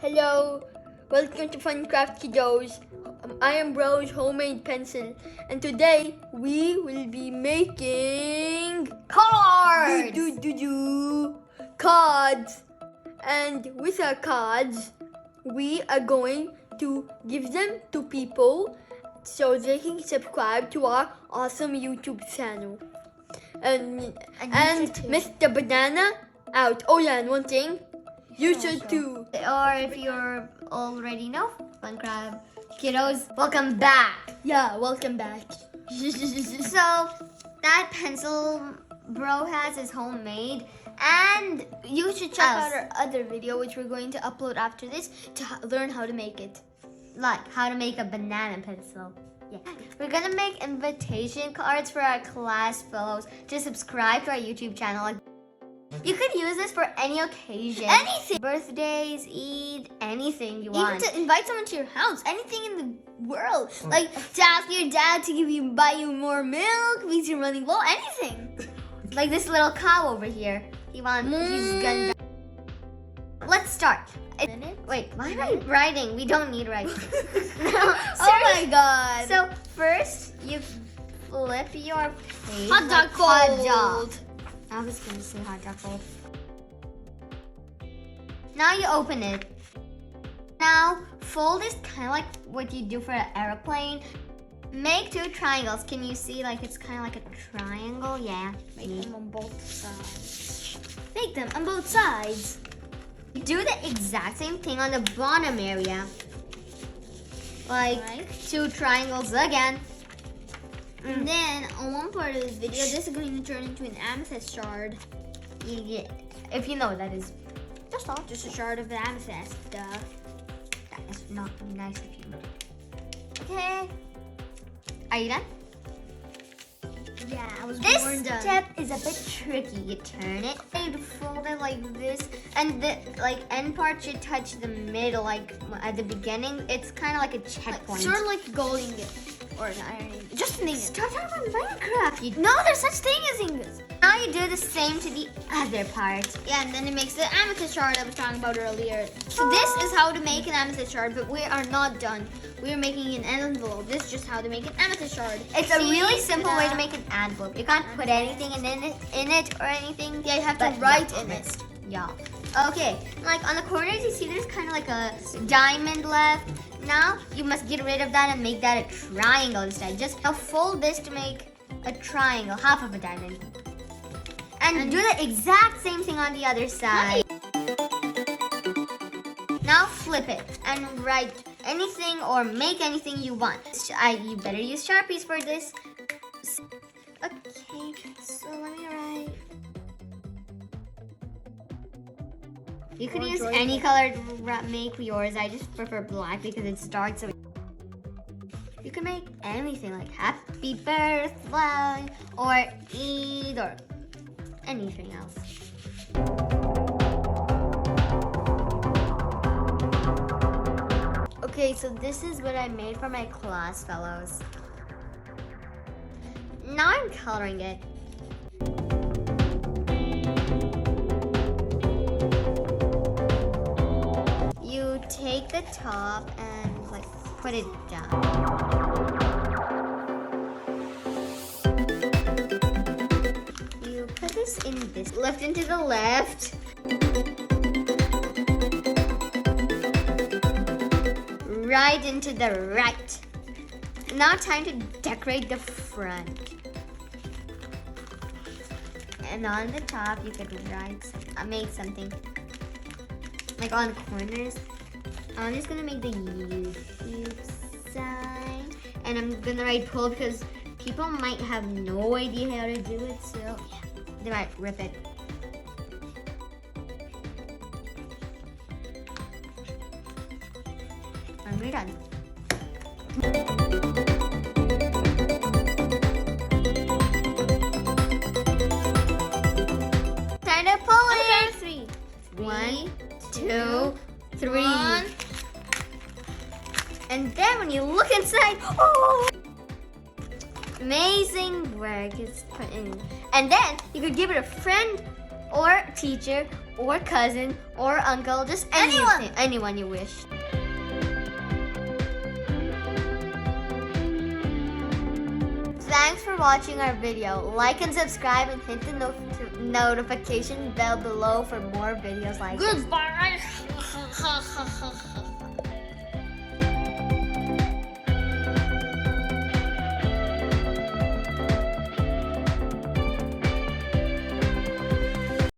Hello, welcome to Funcraft Kiddos. I am Bro's homemade pencil, and today we will be making Cards! Cards. And with our cards, we are going to give them to people so they can subscribe to our awesome YouTube channel. And Mr. Banana out. Oh yeah, and one thing, you should too. Or if you already know, Funcraft Kiddos, welcome back. Yeah, welcome back. So that pencil Bro has is homemade, and You should check out our other video, which we're going to upload after this, to learn how to make it. like how to make a banana pencil. Yeah, we're gonna make invitation cards for our class fellows to subscribe to our YouTube channel. Like, you could use this for any occasion. Anything. Birthdays, Eid, anything you Even want. to invite someone to your house, anything in the world. Like to ask your dad to buy you more milk because you're running low, anything. Like this little cow over here. He's gonna. Let's start. Wait, why am I writing? We don't need writing. Oh my god. So first, you flip your page. Hot dog Hot cold. dog. I was gonna say hot dog cold. Now you open it. Now fold is kind of like what you do for an airplane. Make two triangles. Can you see like it's kind of like a triangle? Yeah. Make them on both sides. Make them on both sides. Do the exact same thing on the bottom area. Like two triangles again. And then on one part of this video, this is going to turn into an amethyst shard. Yeah, if you know what that is. That's all. Just a shard of amethyst. Duh. That is not nice of you. Okay. Are you done? Yeah, I was This born done. step is a bit tricky. You turn it, you fold it like this, and the end part should touch the middle, like at the beginning. It's kind of like a checkpoint. Sort of like golding it. Or an ironing. Just an ingot. Start out on Minecraft. No, there's such thing as ingots. Now you do the same to the other part. Yeah, and then it makes the amethyst shard I was talking about earlier. So this is how to make an amethyst shard, but we are not done. We are making an envelope. This is just how to make an amethyst shard. It's a really simple way to make an envelope. You can't put anything in it or anything. Yeah, you have to write in it. Yeah. Okay. Like on the corners, you see there's kind of like a diamond left. Now you must get rid of that and make that a triangle instead. Just now fold this to make a triangle, half of a diamond. And do the exact same thing on the other side. Now flip it and write anything or make anything you want. You better use Sharpies for this. Okay, so let me write. You could use any color to make yours. I just prefer black because it starts. So you can make anything like happy birthday or Eid or anything else. Okay, so this is what I made for my class fellows. Now I'm coloring it. You take the top and like put it down. You put this in this left into the left. Right into the right. Now time to decorate the front. And on the top you could write make something. Like on the corners. I'm just gonna make the YouTube sign. And I'm gonna write pull because people might have no idea how to do it, so yeah, they might rip it. And we're done. Time to pull it. Three. 1, 2, 3. And then when you look inside, oh! Amazing work is put in. And then you could give it a friend or teacher or cousin or uncle, just anyone you wish. Thanks for watching our video. Like and subscribe and hit the notification bell below for more videos like this. Goodbye.